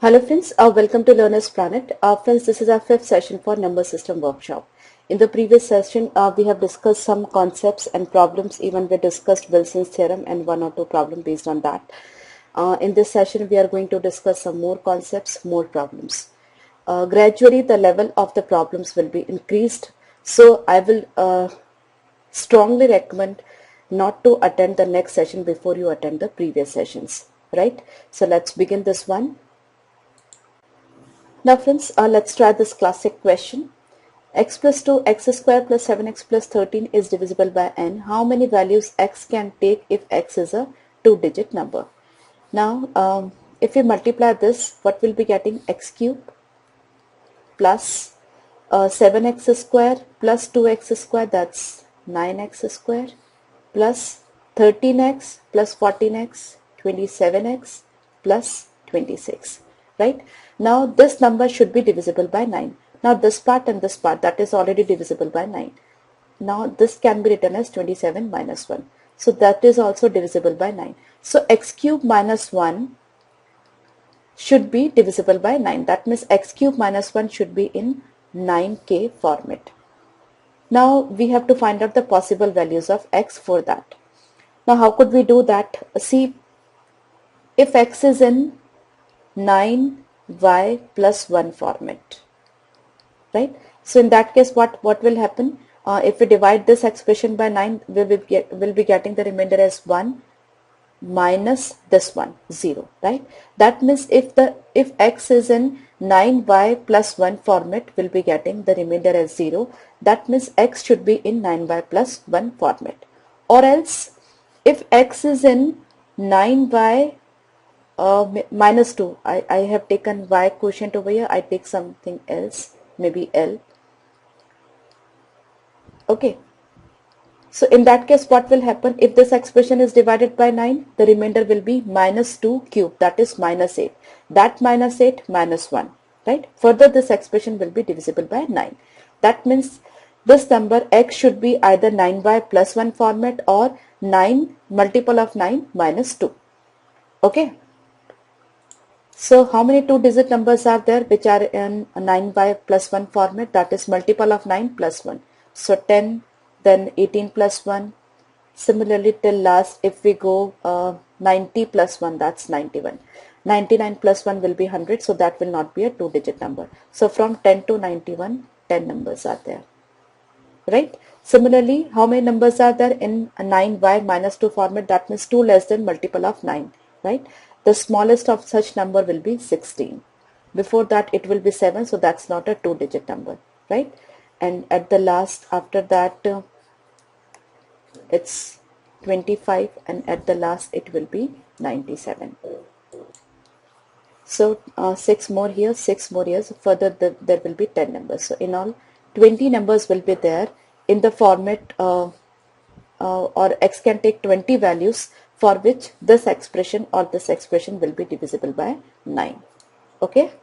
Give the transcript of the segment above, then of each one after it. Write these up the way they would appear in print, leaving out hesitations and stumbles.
Hello friends, welcome to Learner's Planet. Friends, this is our fifth session for Number System Workshop. In the previous session, we have discussed some concepts and problems. Even we discussed Wilson's theorem and one or two problems based on that. In this session, we are going to discuss some more concepts, more problems. Gradually, the level of the problems will be increased. So I will strongly recommend not to attend the next session before you attend the previous sessions. Right? So let's begin this one. Now friends, let's try this classic question. X plus 2, x square plus 7x plus 13 is divisible by n. How many values x can take if x is a two-digit number? Now, if we multiply this, what will be getting? X cube plus 7x square plus 2x square, that's 9x square, plus 13x plus 14x, 27x plus 26. Right? Now this number should be divisible by 9. Now this part and this part, that is already divisible by 9. Now this can be written as 27 minus 1. So that is also divisible by 9. So x cube minus 1 should be divisible by 9. That means x cube minus 1 should be in 9k format. Now we have to find out the possible values of x for that. Now how could we do that? See, if x is in 9y plus 1 format, right? So in that case, what will happen? If we divide this expression by 9, we'll be getting the remainder as 1 minus this one, 0, right? That means if x is in 9y plus 1 format, we'll be getting the remainder as 0. That means x should be in 9y plus 1 format. Or else, if x is in 9y minus 2, I have taken y quotient over here, I take something else, maybe L. Okay. So in that case, what will happen? If this expression is divided by 9, the remainder will be minus 2 cube, that is minus 8. That minus 8 minus 1, right? Further, this expression will be divisible by 9. That means this number x should be either 9y plus 1 format or 9 multiple of 9 minus 2. Okay. So how many two-digit numbers are there which are in 9y plus 1 format? That is multiple of 9 plus 1. So 10, then 18 plus 1. Similarly till last, if we go 90 plus 1, that's 91. 99 plus 1 will be 100, so that will not be a two-digit number. So from 10 to 91, 10 numbers are there. Right? Similarly, how many numbers are there in 9y minus 2 format? That means 2 less than multiple of 9. Right? The smallest of such number will be 16. Before that it will be 7, so that's not a two-digit number, right? And at the last, after that, it's 25, and at the last it will be 97. So 6 more here, 6 more here. So further there will be 10 numbers. So in all, 20 numbers will be there in the format, or x can take 20 values for which this expression or this expression will be divisible by 9. Okay.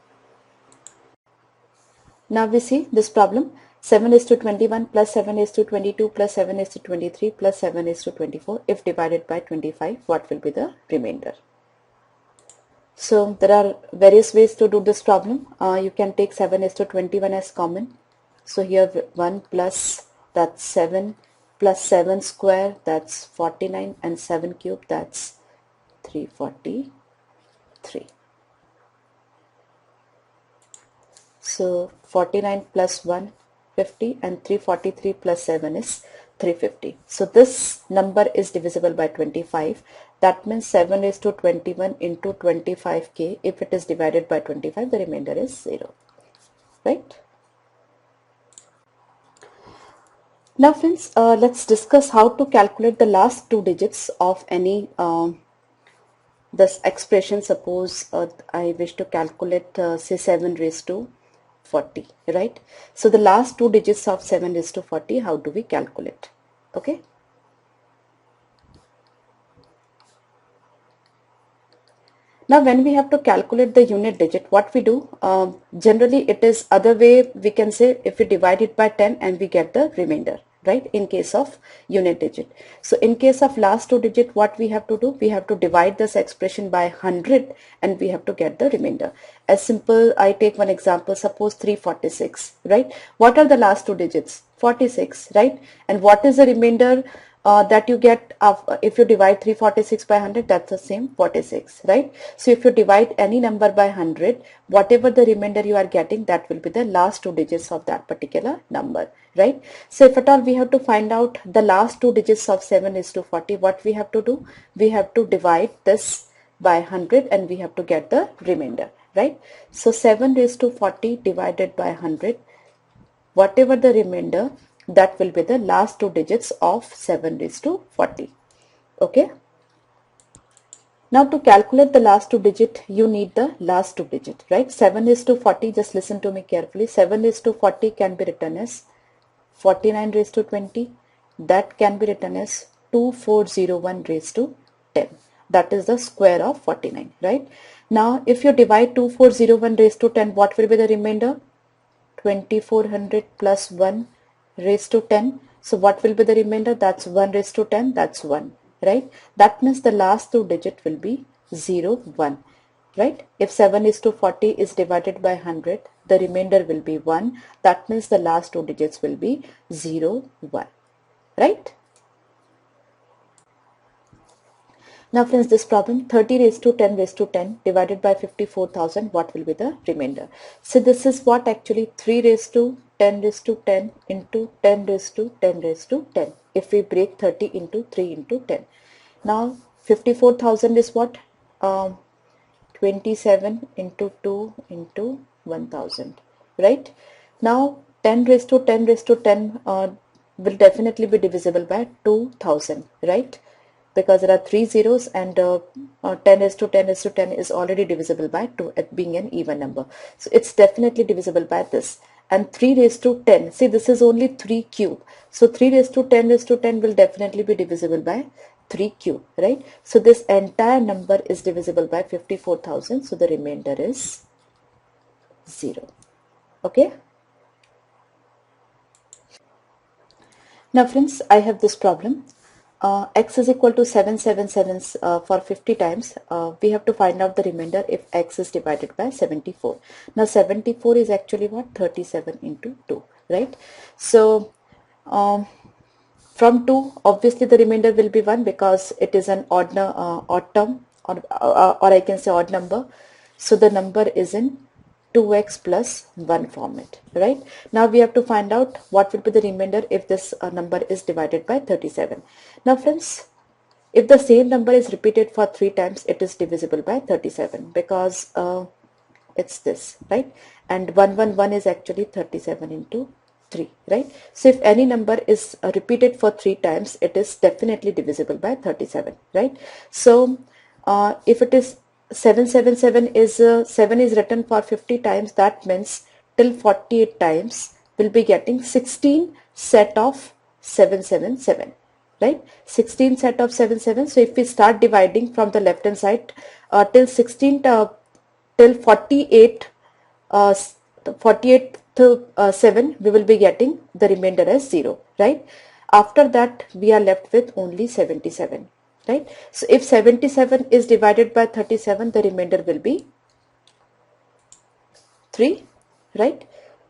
Now we see this problem. 7 is to 21 plus 7 is to 22 plus 7 is to 23 plus 7 is to 24. If divided by 25, what will be the remainder? So there are various ways to do this problem. You can take 7 is to 21 as common. So here 1 plus, that's 7, plus 7 square, that's 49, and 7 cube, that's 343. So 49 plus 1, 50, and 343 plus 7 is 350. So this number is divisible by 25. That means 7 is to 21 into 25k. If it is divided by 25, the remainder is 0. Right? Now friends, let's discuss how to calculate the last two digits of any this expression. Suppose I wish to calculate say 7 raised to 40, right? So the last two digits of 7 raised to 40, how do we calculate? Okay. Now when we have to calculate the unit digit, what we do, generally it is other way. We can say if we divide it by 10 and we get the remainder, right, in case of unit digit. So in case of last two digit, what we have to do? We have to divide this expression by 100 and we have to get the remainder. As simple, I take one example, suppose 346, right? What are the last two digits? 46, right? And what is the remainder that you get if you divide 346 by 100? That's the same 46, right? So if you divide any number by 100, whatever the remainder you are getting, that will be the last two digits of that particular number, right? So if at all we have to find out the last two digits of 7 is to 40, what we have to do? We have to divide this by 100 and we have to get the remainder, right? So 7 raised to 40 divided by 100, whatever the remainder, that will be the last two digits of 7 raised to 40. Okay. Now to calculate the last two digit, you need the last two digit, right? 7 is to 40, just listen to me carefully. 7 is to 40 can be written as 49 raised to 20. That can be written as 2401 raised to 10. That is the square of 49, right? Now if you divide 2401 raised to 10, what will be the remainder? 2400 plus 1 raised to 10. So what will be the remainder? That's 1 raised to 10. That's 1, right? That means the last two digit will be 0, 1, right? If 7 is to 40 is divided by 100, the remainder will be 1. That means the last two digits will be 0, 1, right? Now friends, this problem, 30 raised to 10 raised to 10 divided by 54,000, what will be the remainder? So this is what actually 3 raised to 10 raised to 10 into 10 raised to 10 raised to 10. If we break 30 into 3 into 10. Now 54,000 is what? 27 into 2 into 1000, right? Now 10 raised to 10 raised to 10 will definitely be divisible by 2000, right? Because there are three zeros and 10 is to 10 is to 10 is already divisible by 2 at being an even number. So it's definitely divisible by this. And 3 raised to 10, see this is only 3 cube. So 3 raised to 10 raised to 10 will definitely be divisible by 3 cube, right? So this entire number is divisible by 54,000. So the remainder is 0. Okay. Now friends, I have this problem. X is equal to 777 for 50 times. We have to find out the remainder if x is divided by 74. Now 74 is actually what? 37 into 2, right? So from 2, obviously the remainder will be 1 because it is an odd term, or I can say odd number. So the number is in 2x plus 1 format, right? Now we have to find out what will be the remainder if this number is divided by 37. Now friends, if the same number is repeated for 3 times, it is divisible by 37 because it's this, right? And 111 is actually 37 into 3, right? So if any number is repeated for 3 times, it is definitely divisible by 37, right? So if it is 777 is 7 is written for 50 times, that means till 48 times we'll be getting 16 set of 777, right? 16 set of 77. So if we start dividing from the left hand side till 16 till 48 48 to 7, we will be getting the remainder as 0, right? After that we are left with only 77, right? So if 77 is divided by 37, the remainder will be 3, right?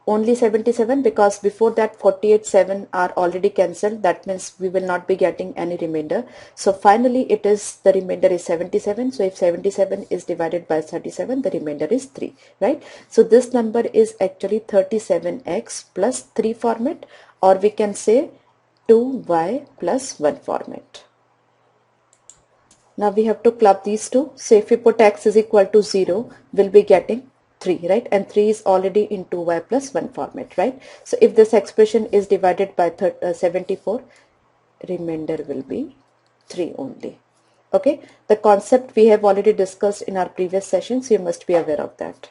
Only 77 because before that 48 7 are already cancelled. That means we will not be getting any remainder. So finally it is, the remainder is 77. So if 77 is divided by 37, the remainder is 3, right? So this number is actually 37x plus 3 format, or we can say 2y plus 1 format. Now we have to club these two. So if we put x is equal to 0, we'll be getting 3, right? And 3 is already in 2y plus 1 format, right? So if this expression is divided by 74, remainder will be 3 only. Okay, the concept we have already discussed in our previous sessions, so you must be aware of that.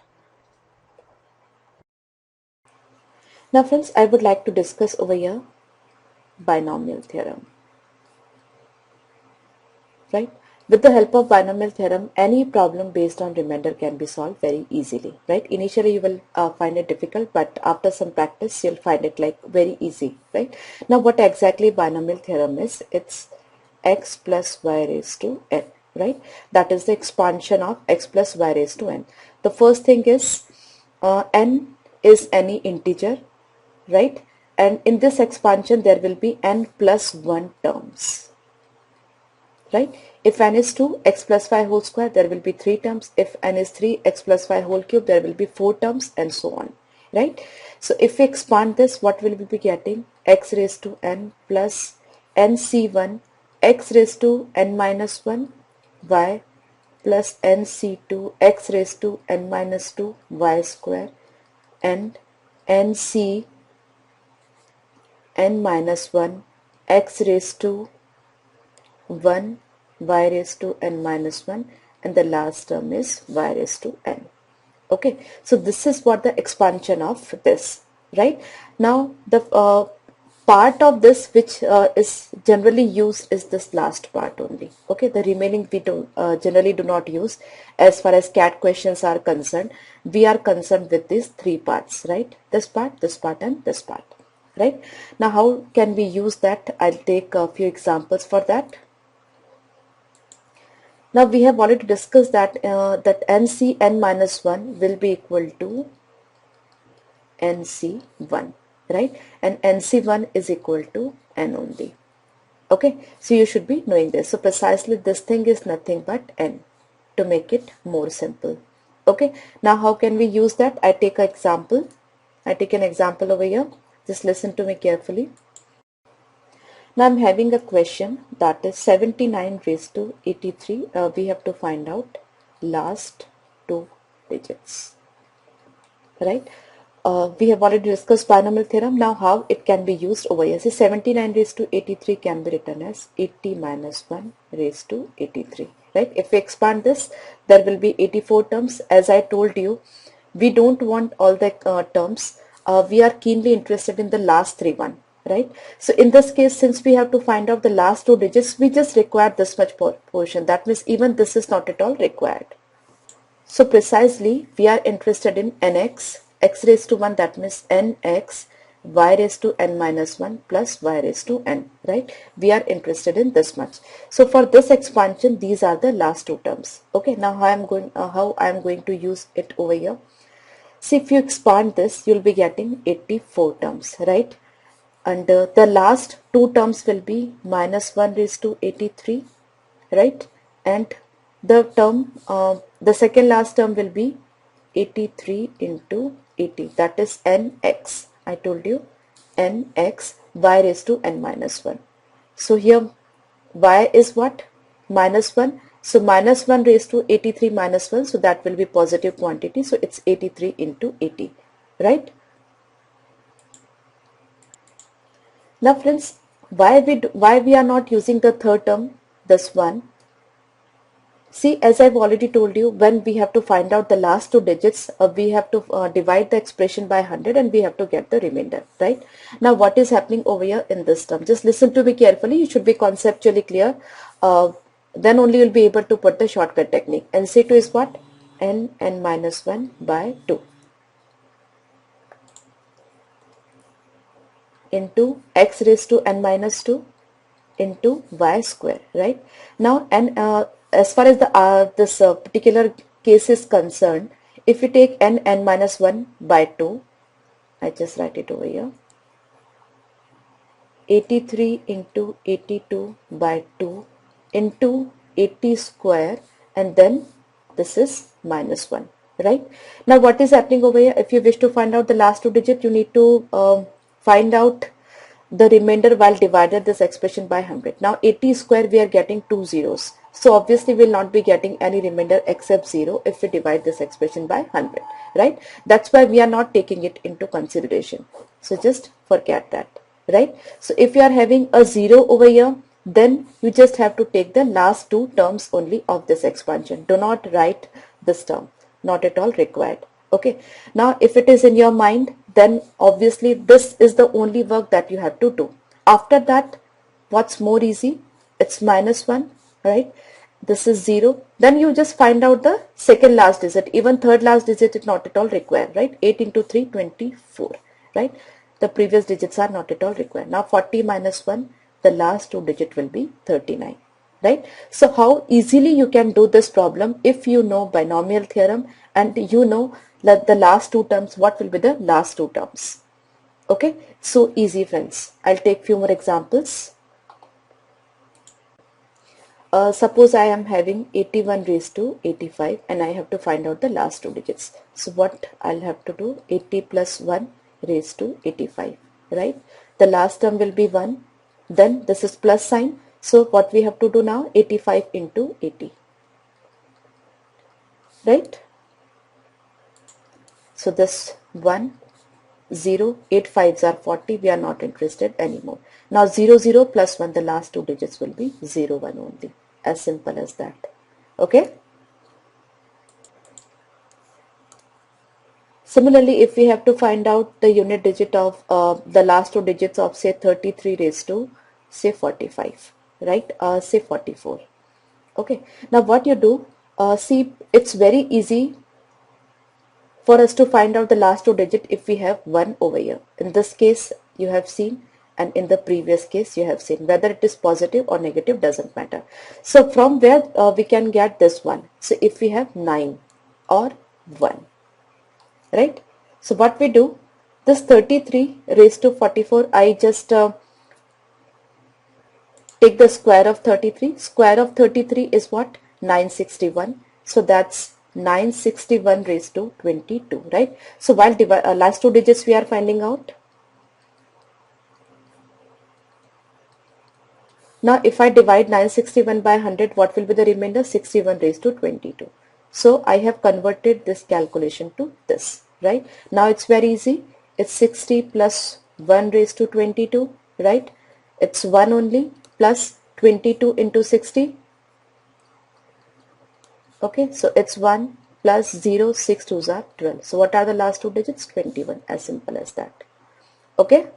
Now friends, I would like to discuss over here binomial theorem, right? With the help of binomial theorem, any problem based on remainder can be solved very easily, right? Initially you will find it difficult, but after some practice you'll find it like very easy, right? Now what exactly binomial theorem is? It's x plus y raised to n, right? That is the expansion of x plus y raised to n. The first thing is n is any integer, right? And in this expansion there will be n plus 1 terms, right? If n is 2, x plus 5 whole square, there will be 3 terms. If n is 3, x plus 5 whole cube, there will be 4 terms, and so on, right? So if we expand this, what will we be getting? X raised to n plus nc1 x raised to n minus 1 y plus nc2 x raised to n minus 2 y square and nc n minus 1 x raised to 1 y raised to n minus 1, and the last term is y raised to n. Okay, so this is what the expansion of this, right? Now the part of this which is generally used is this last part only. Okay, the remaining we do generally do not use. As far as CAT questions are concerned, we are concerned with these 3 parts, right? This part, and this part, right? Now how can we use that? I'll take a few examples for that. Now we have already discussed that NC n minus 1 will be equal to NC1, right? And NC1 is equal to n only. Okay, so you should be knowing this. So precisely this thing is nothing but n, to make it more simple. Okay, now how can we use that? I take an example. I take an example over here. Just listen to me carefully. Now I'm having a question that is 79 raised to 83. We have to find out last 2 digits, right? We have already discussed binomial theorem. Now how it can be used over here. See, 79 raised to 83 can be written as 80 minus 1 raised to 83, right? If we expand this, there will be 84 terms. As I told you, we don't want all the terms. We are keenly interested in the last 3 one. Right? So in this case, since we have to find out the last 2 digits, we just require this much portion. That means even this is not at all required. So precisely, we are interested in nx, x raised to 1, that means nx, y raised to n minus 1 plus y raised to n, right? We are interested in this much. So for this expansion, these are the last 2 terms. Okay, now how I am going to use it over here. See, if you expand this, you'll be getting 84 terms, right? And the last 2 terms will be minus 1 raised to 83, right? And the term, the second last term will be 83 into 80, that is nx. I told you nx y raised to n minus 1. So here y is what? Minus 1. So minus 1 raised to 83 minus 1, so that will be positive quantity. So it's 83 into 80, right? Now friends, why we are not using the third term, this one? See, as I've already told you, when we have to find out the last 2 digits, we have to divide the expression by 100 and we have to get the remainder, right? Now what is happening over here in this term? Just listen to me carefully. You should be conceptually clear. Then only you'll be able to put the shortcut technique. NC2 is what? n minus 1 by 2. Into x raised to n minus 2 into y square, right? Now, and as far as the this particular case is concerned, if we take n minus 1 by 2, I just write it over here, 83 into 82 by 2 into 80 square, and then this is minus 1, right? Now what is happening over here? If you wish to find out the last 2 digits, you need to find out the remainder while divided this expression by 100. Now 80 square, we are getting 2 zeros. So obviously we will not be getting any remainder except 0 if we divide this expression by 100, right? That's why we are not taking it into consideration. So just forget that, right? So if you are having a 0 over here, then you just have to take the last 2 terms only of this expansion. Do not write this term, not at all required. Okay, now if it is in your mind, then obviously this is the only work that you have to do. After that, what's more easy? It's minus 1, right? this is 0. Then you just find out the second last digit. Even third last digit is not at all required, right? 8 into 3, 24, right? The previous digits are not at all required. Now 40 minus 1, the last two digit will be 39, right? So how easily you can do this problem if you know binomial theorem and you know that the last two terms, what will be the last two terms. Okay, so easy friends. I'll take few more examples. Suppose I am having 81 raised to 85 and I have to find out the last two digits. So what I'll have to do, 80 plus 1 raised to 85, right? The last term will be 1. Then this is plus sign. So what we have to do now, 85 into 80, right? So this 1, 0, 8 5s are 40. We are not interested anymore. Now 0, 0 plus 1, the last two digits will be 0, 1 only. As simple as that. Okay. Similarly, if we have to find out the unit digit of the last two digits of say 33 raised to say 45, right? Say 44. Okay. Now what you do, see, it's very easy for us to find out the last two digit if we have 1 over here. In this case, you have seen, and in the previous case you have seen, whether it is positive or negative doesn't matter. So from where we can get this one? So if we have 9 or 1, right? So what we do, this 33 raised to 44, I just take the square of 33. Square of 33 is what? 961. So that's 961 raised to 22, right? So while last two digits we are finding out. Now if I divide 961 by 100, what will be the remainder? 61 raised to 22. So I have converted this calculation to this, right? Now it's very easy. It's 60 plus 1 raised to 22, right? It's 1 only, plus 22 into 60. Okay, so it's 1 plus 0, 6 2s are 12. So what are the last two digits? 21, as simple as that. Okay.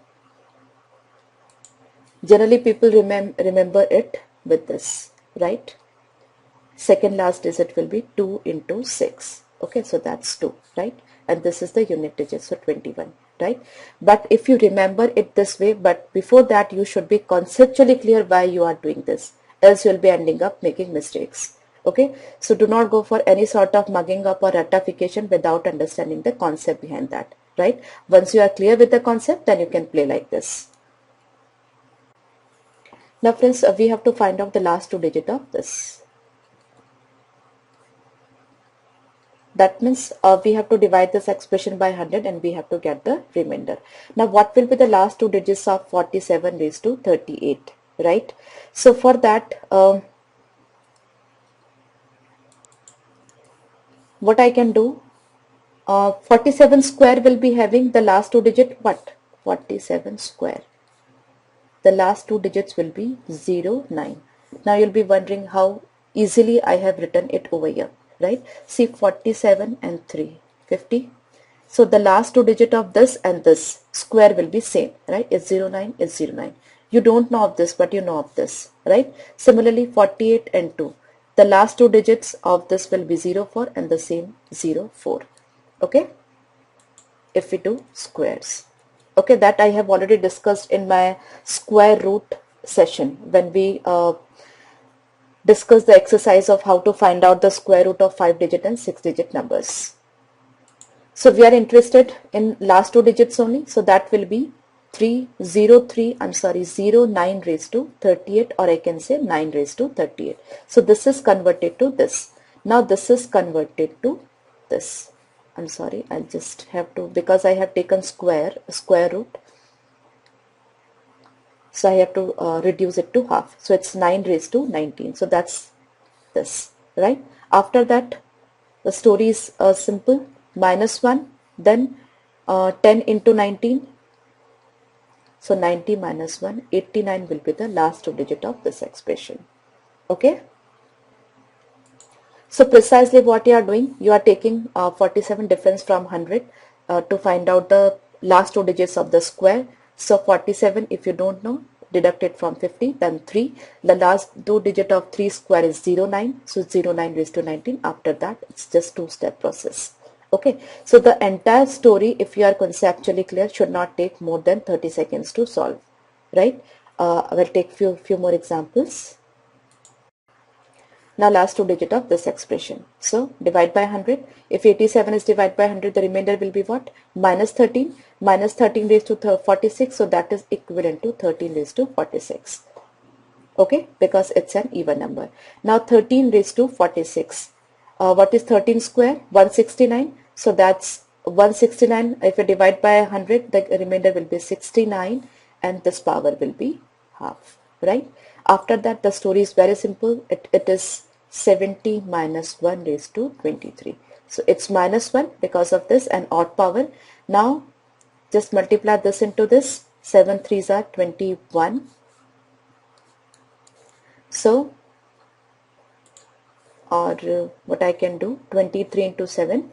Generally people remember it with this, right? Second last digit will be 2 into 6. Okay, so that's 2, right? And this is the unit digit, so 21, right? But if you remember it this way, but before that you should be conceptually clear why you are doing this, else you'll be ending up making mistakes. Okay, so do not go for any sort of mugging up or rectification without understanding the concept behind that, right? Once you are clear with the concept, then you can play like this. Now friends, we have to find out the last two digits of this. That means we have to divide this expression by 100 and we have to get the remainder. Now what will be the last two digits of 47 raised to 38, right? So for that, what I can do, 47 square will be having the last two digit what? 47 square. The last two digits will be 0, 9. Now you'll be wondering how easily I have written it over here, right? See, 47 and 3, 50. So the last two digit of this and this square will be same, right? It's 0, 9, it's 0, 9. You don't know of this, but you know of this, right? Similarly, 48 and 2. The last two digits of this will be 0, 4 and the same 0, 4. Okay? If we do squares. Okay, that I have already discussed in my square root session when we discussed the exercise of how to find out the square root of 5-digit and 6-digit numbers. So we are interested in last two digits only. So that will be 09 raised to 38, or I can say 9 raised to 38. So this is converted to this. Now this is converted to this. I'm sorry, I'll just have to, because I have taken square root. So I have to reduce it to half. So it's 9 raised to 19. So that's this, right? After that, the story is simple. Minus 1, then 10 into 19. So 90 minus 1, 89 will be the last two digit of this expression. Okay? So precisely what you are doing, you are taking 47 difference from 100 to find out the last two digits of the square. So 47, if you don't know, deduct it from 50, then 3. The last two digit of 3 square is 09. So 09 raised to 19. After that, it's just two-step process. Okay. So the entire story, if you are conceptually clear, should not take more than 30 seconds to solve. Right? I will take few more examples. Now last two digit of this expression. So divide by 100. If 87 is divided by 100, the remainder will be what? Minus 13. Minus 13 raised to 46. So that is equivalent to 13 raised to 46. Okay, because it's an even number. Now 13 raised to 46. What is 13 square? 169. So that's 169. If you divide by 100, the remainder will be 69 and this power will be half. Right? After that, the story is very simple. It is 70 minus 1 raised to 23. So it's minus 1 because of this and odd power. Now just multiply this into this. 7 3s are 21. So what I can do, 23 into 7,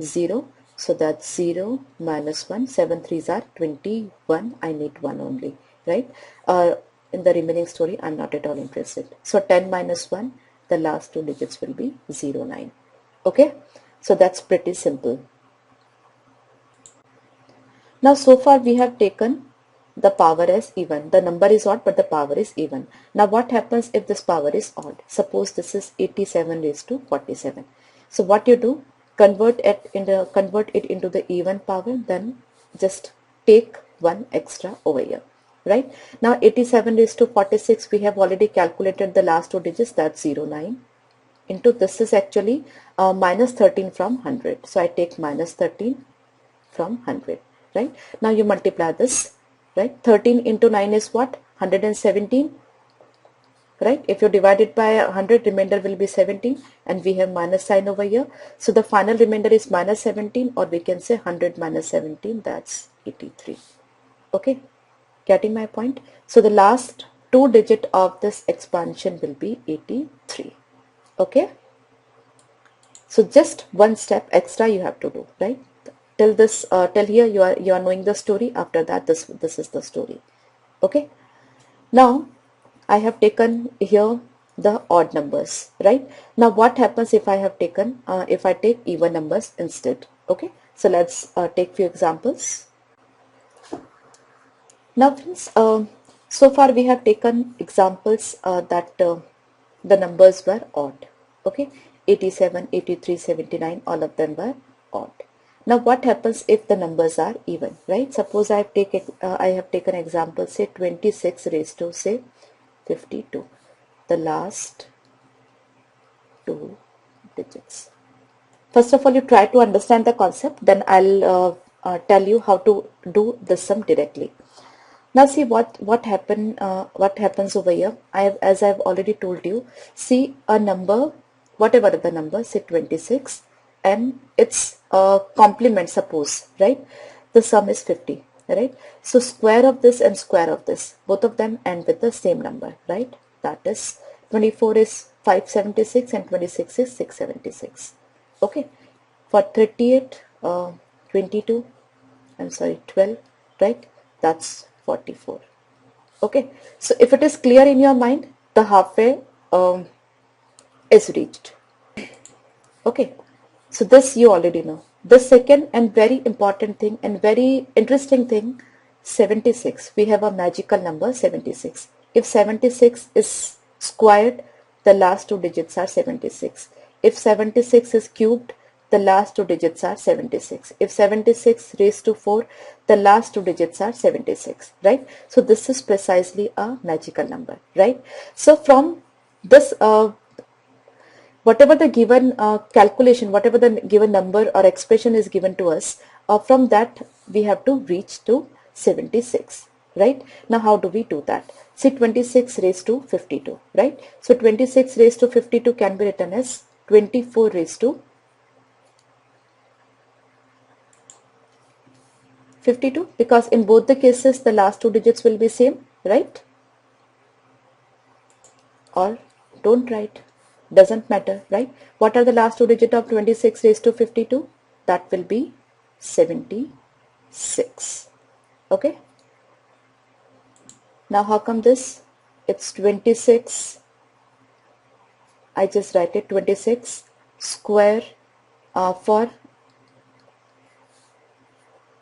0. So that's 0 minus 1. 7 3s are 21. I need 1 only, right? In the remaining story, I'm not at all interested. So 10 minus 1, the last two digits will be 09. Okay, so that's pretty simple. Now so far we have taken the power as even. The number is odd but the power is even. Now what happens if this power is odd? Suppose this is 87 raised to 47. So what you do? Convert it into the even power, then just take one extra over here. Right? Now 87 raised to 46, we have already calculated the last two digits, that's 09. Into this is actually minus 13 from 100. So I take minus 13 from 100. Right? Now you multiply this. Right? 13 into 9 is what? 117. Right? If you divide it by 100, remainder will be 17 and we have minus sign over here. So the final remainder is minus 17, or we can say 100 minus 17, that's 83. Okay? Getting my point? So the last two digit of this expansion will be 83. Okay? So just one step extra you have to do, right? Till this, till here you are knowing the story. After that, this is the story. Okay? Now I have taken here the odd numbers, right? Now what happens if I have taken if I take even numbers instead? Okay? So let's take few examples. Now friends, so far we have taken examples that the numbers were odd. Okay, 87, 83, 79, all of them were odd. Now what happens if the numbers are even, right? Suppose I have taken example, say 26 raised to say 52, the last two digits. First of all, you try to understand the concept, then I'll tell you how to do the sum directly. Now see what happens over here. As I've already told you, see a number, whatever the number, say 26, and its complement, suppose, right? The sum is 50, right? So square of this and square of this, both of them end with the same number, right? That is 24 is 576 and 26 is 676. Okay, for 38, 22, I'm sorry, 12, right? That's 44. Okay, so if it is clear in your mind, the halfway is reached. Okay, so this you already know. The second and very important thing and very interesting thing, 76. We have a magical number 76. If 76 is squared, the last two digits are 76. If 76 is cubed, the last two digits are 76. If 76 raised to 4, the last two digits are 76, right? So this is precisely a magical number, right? So from this, whatever the given calculation, whatever the given number or expression is given to us, from that we have to reach to 76, right? Now how do we do that? See, 26 raised to 52, right? So 26 raised to 52 can be written as 24 raised to 52, because in both the cases the last two digits will be same, right? Or don't write, doesn't matter, right? What are the last two digits of 26 raised to 52? That will be 76. Okay, Now how come this? It's 26. I just write it 26 square for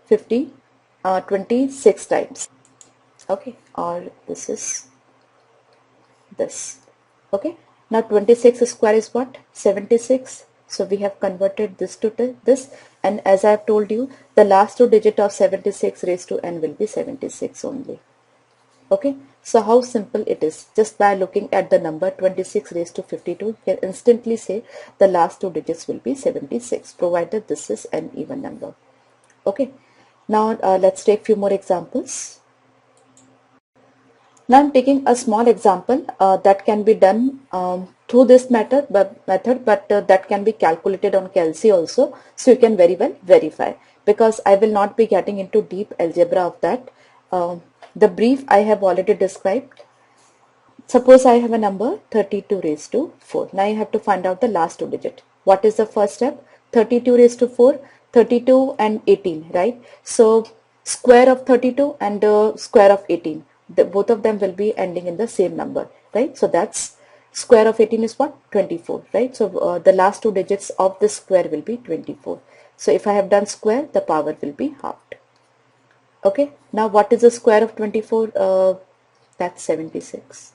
26 times. Okay, or this is this. Okay, now 26 square is what? 76. So we have converted this to this, and as I have told you, the last two digit of 76 raised to n will be 76 only. Okay, so how simple it is. Just by looking at the number 26 raised to 52, you can instantly say the last two digits will be 76, provided this is an even number. Okay, now let's take few more examples. Now I'm taking a small example that can be done through this method, but that can be calculated on Kelsey also, so you can very well verify, because I will not be getting into deep algebra of that. The brief I have already described. Suppose I have a number 32 raised to 4. Now you have to find out the last two digit. What is the first step? 32 raised to 4, 32 and 18, right? So square of 32 and square of 18. Both of them will be ending in the same number, right? So that's square of 18 is what? 24, right? So the last two digits of this square will be 24. So if I have done square, the power will be halved. Okay, now what is the square of 24? That's 76.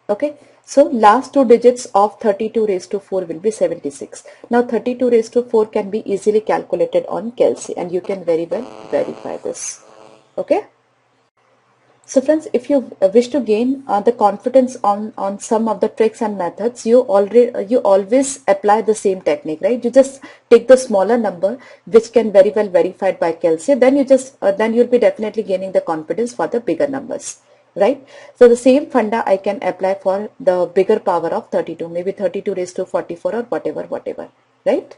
Okay, so last two digits of 32 raised to 4 will be 76. Now 32 raised to 4 can be easily calculated on Kelsey, and you can very well verify this. Okay. So friends, if you wish to gain the confidence on some of the tricks and methods, you always apply the same technique, right? You just take the smaller number which can very well verified by Kelsey. Then you just then you'll be definitely gaining the confidence for the bigger numbers, right? So the same funda I can apply for the bigger power of 32, maybe 32 raised to 44 or whatever, right?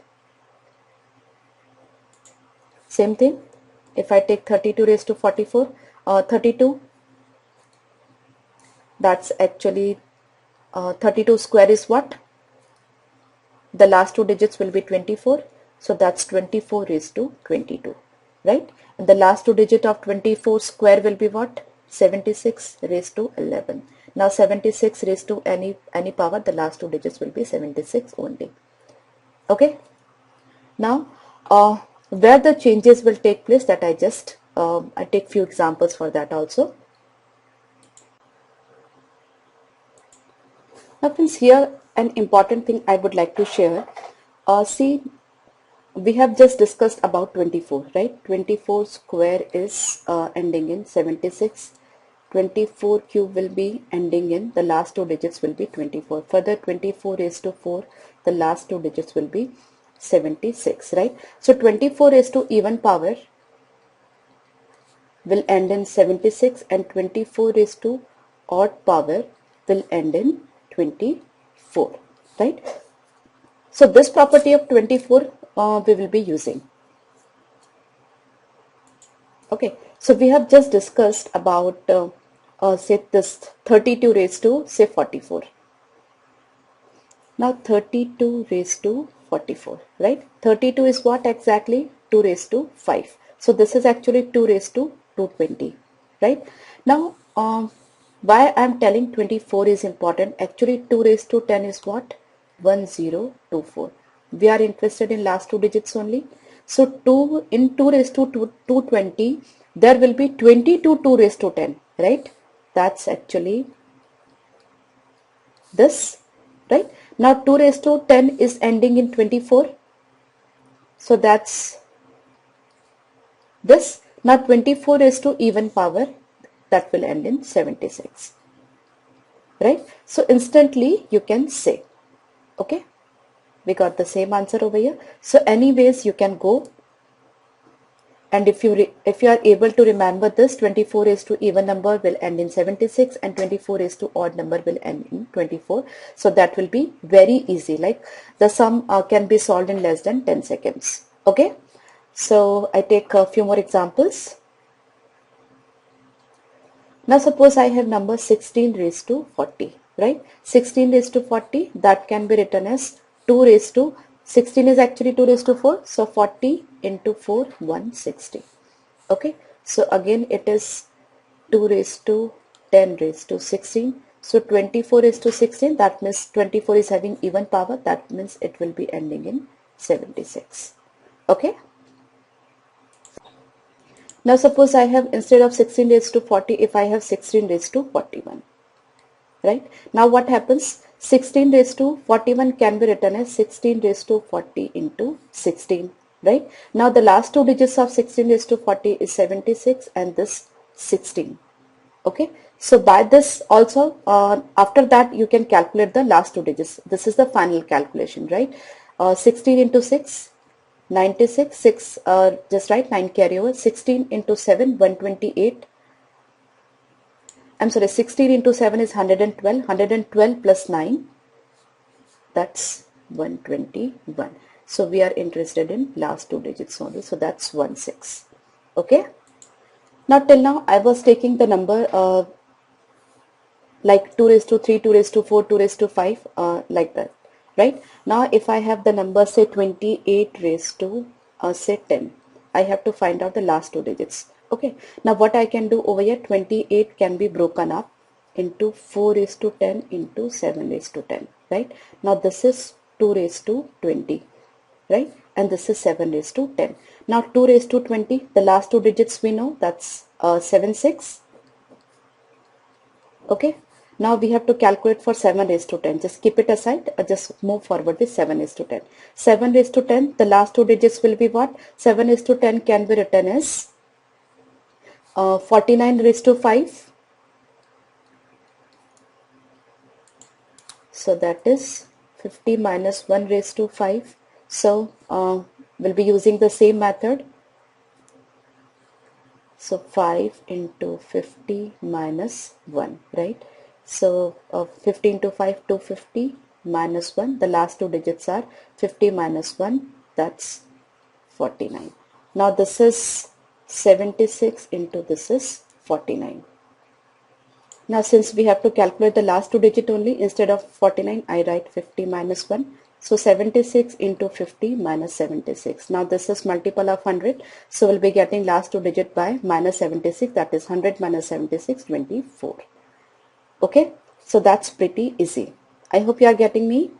Same thing. If I take 32 raised to 44, 32. That's actually 32 square is what? The last two digits will be 24. So that's 24 raised to 22, right? And the last two digit of 24 square will be what? 76 raised to 11. Now 76 raised to any power, the last two digits will be 76 only. Okay. Now where the changes will take place, that I take few examples for that also. Now friends, here an important thing I would like to share. See, we have just discussed about 24, right? 24 square is ending in 76. 24 cube will be ending in, the last two digits will be 24. Further 24 raised to 4, the last two digits will be 76, right? So 24 raised to even power will end in 76, and 24 raised to odd power will end in 24, right? So this property of 24 we will be using. Okay, so we have just discussed about say this 32 raised to say 44. Now 32 raised to 44, right? 32 is what exactly? 2 raised to 5. So this is actually 2 raised to 220, right? Now why I am telling 24 is important, actually 2 raised to 10 is what? 1024. We are interested in last two digits only. So 2 in 2 raised to 220, there will be 22 2 raised to 10, right? That's actually this, right? Now 2 raised to 10 is ending in 24. So that's this. Now 24 raised to even power, that will end in 76, right? So instantly you can say, okay, we got the same answer over here. So anyways you can go, and if you are able to remember this, 24 raised to even number will end in 76 and 24 raised to odd number will end in 24. So that will be very easy, like the sum can be solved in less than 10 seconds. Okay, so I take a few more examples. Now suppose I have number 16 raised to 40, right? 16 raised to 40, that can be written as 2 raised to 16 is actually 2 raised to 4. So 40 into 4, 160. Okay. So again it is 2 raised to 10 raised to 16. So 24 raised to 16, that means 24 is having even power, that means it will be ending in 76. Okay. Now suppose I have, instead of 16 raised to 40, if I have 16 raised to 41. Right. Now what happens? 16 raised to 41 can be written as 16 raised to 40 into 16. Right. Now the last two digits of 16 raised to 40 is 76 and this 16. Okay. So by this also, after that you can calculate the last two digits. This is the final calculation, right? 16 into 6, 96, 6, just write 9 carry over, 16 into 7, 128. I'm sorry, 16 into 7 is 112, 112 plus 9, that's 121. So we are interested in last two digits only, so that's 16. Okay. Now till now I was taking the number like 2 raised to 3, 2 raised to 4, 2 raised to 5, like that, right? Now if I have the number say 28 raised to say 10, I have to find out the last two digits. Okay, now what I can do over here, 28 can be broken up into 4 raised to 10 into 7 raised to 10, right? Now this is 2 raised to 20, right? And this is 7 raised to 10. Now 2 raised to 20, the last two digits we know, that's 76. Okay. Now we have to calculate for 7 raised to 10. Just keep it aside. Just move forward with 7 raised to 10. 7 raised to 10, the last two digits will be what? 7 raised to 10 can be written as 49 raised to 5. So that is 50 minus 1 raised to 5. So we'll be using the same method. So 5 into 50 minus 1, right? So 50 into 5, 250 minus 1. The last two digits are 50 minus 1, that's 49. Now this is 76 into this is 49. Now since we have to calculate the last two digit only, instead of 49, I write 50 minus 1. So 76 into 50 minus 76. Now this is multiple of 100. So we'll be getting last two digit by minus 76. That is 100 minus 76, 24. Okay. So that's pretty easy. I hope you are getting me.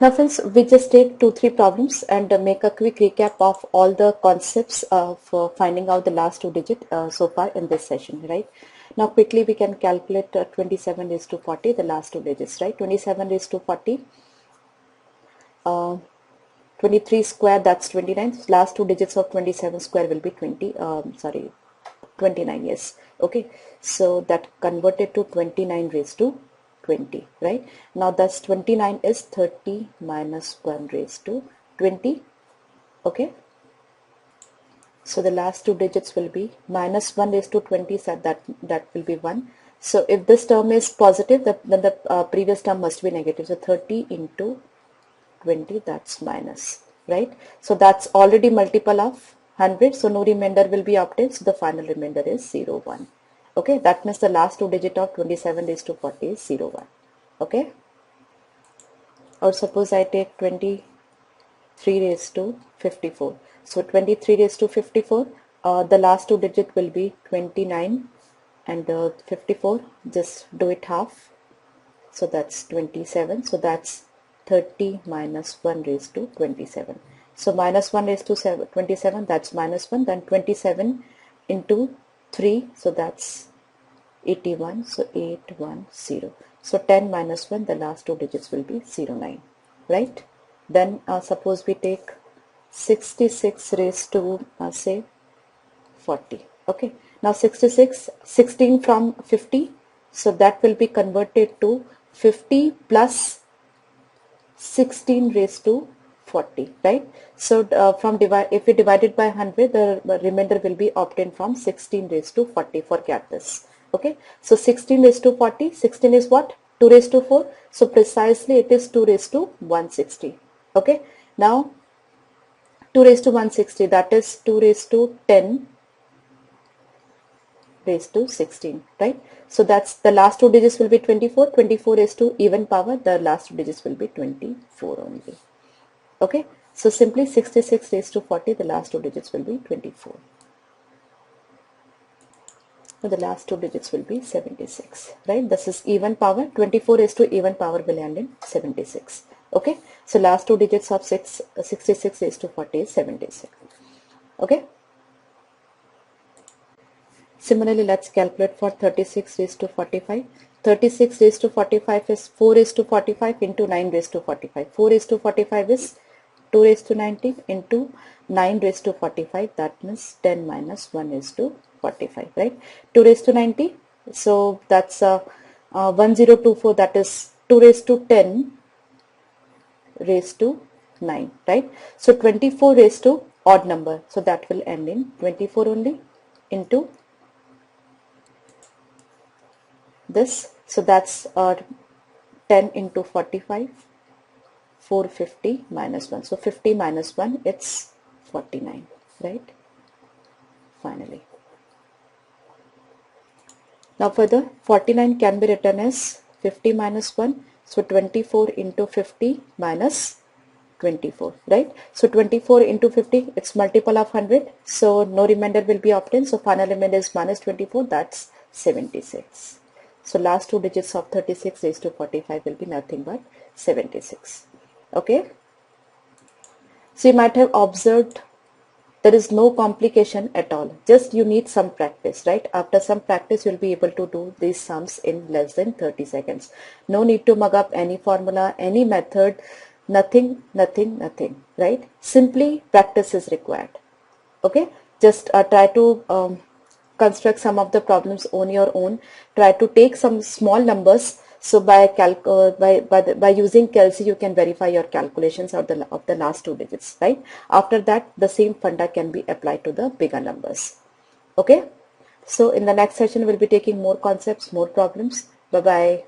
Now friends, we just take 2-3 problems and make a quick recap of all the concepts for finding out the last two digit so far in this session, right? Now quickly we can calculate 27 raised to 40, the last two digits, right? 27 raised to 40, 23 square, that's 29. Last two digits of 27 square will be 29, yes. Okay, so that converted to 29 raised to 20, right? Now thus 29 is 30 minus 1 raised to 20. Okay, so the last two digits will be minus 1 raised to 20, so that will be 1. So if this term is positive, then the previous term must be negative. So 30 into 20, that's minus, right? So that's already multiple of 100, so no remainder will be obtained. So the final remainder is 0, 1. Okay, that means the last two digit of 27 raised to 40 is 0, 1. Okay, or suppose I take 23 raised to 54. So 23 raised to 54, the last two digit will be 29 and 54, just do it half. So that's 27. So that's 30 minus 1 raised to 27. So minus 1 raised to 27, that's minus 1. Then 27 into 3, so that's 81. So 810. So 10 minus 1, the last two digits will be 09, right? Then suppose we take 66 raised to say 40. Okay, now 66, 16 from 50, so that will be converted to 50 plus 16 raised to 40, right? So if we divide it by 100, the remainder will be obtained from 16 raised to 40. Forget this. Okay, so 16 raised to 40, 16 is what? 2 raised to 4. So precisely it is 2 raised to 160. Okay, now 2 raised to 160, that is 2 raised to 10 raised to 16, right? So that's the last two digits will be 24. 24 raised to even power, the last two digits will be 24 only. Okay, so simply 66 raised to 40, the last two digits will be 24. So the last two digits will be 76, right? This is even power. 24 raised to even power will end in 76. Okay. So last two digits of 66 raised to 40 is 76. Okay. Similarly, let's calculate for 36 raised to 45. 36 raised to 45 is 4 raised to 45 into 9 raised to 45. 4 raised to 45 is 2 raised to 19 into 9 raised to 45. That means 10 minus 1 is to 45, right? 2 raised to 90. So that's 1024. That is 2 raised to 10 raised to 9, right? So 24 raised to odd number. So that will end in 24 only into this. So that's 10 into 45, 450 minus 1. So 50 minus 1, it's 49, right? Finally. Now further, 49 can be written as 50 minus 1. So 24 into 50 minus 24, right? So 24 into 50, it's multiple of 100. So no remainder will be obtained. So final remainder is minus 24, that's 76. So last two digits of 36 raised to 45 will be nothing but 76. Okay. So you might have observed there is no complication at all. Just you need some practice, right? After some practice, you'll be able to do these sums in less than 30 seconds. No need to mug up any formula, any method, nothing, right? Simply practice is required. Okay. Just try to construct some of the problems on your own. Try to take some small numbers. So by using Kelsey, you can verify your calculations of the last two digits, right? After that, the same funda can be applied to the bigger numbers. Okay. So in the next session, we'll be taking more concepts, more problems. Bye bye.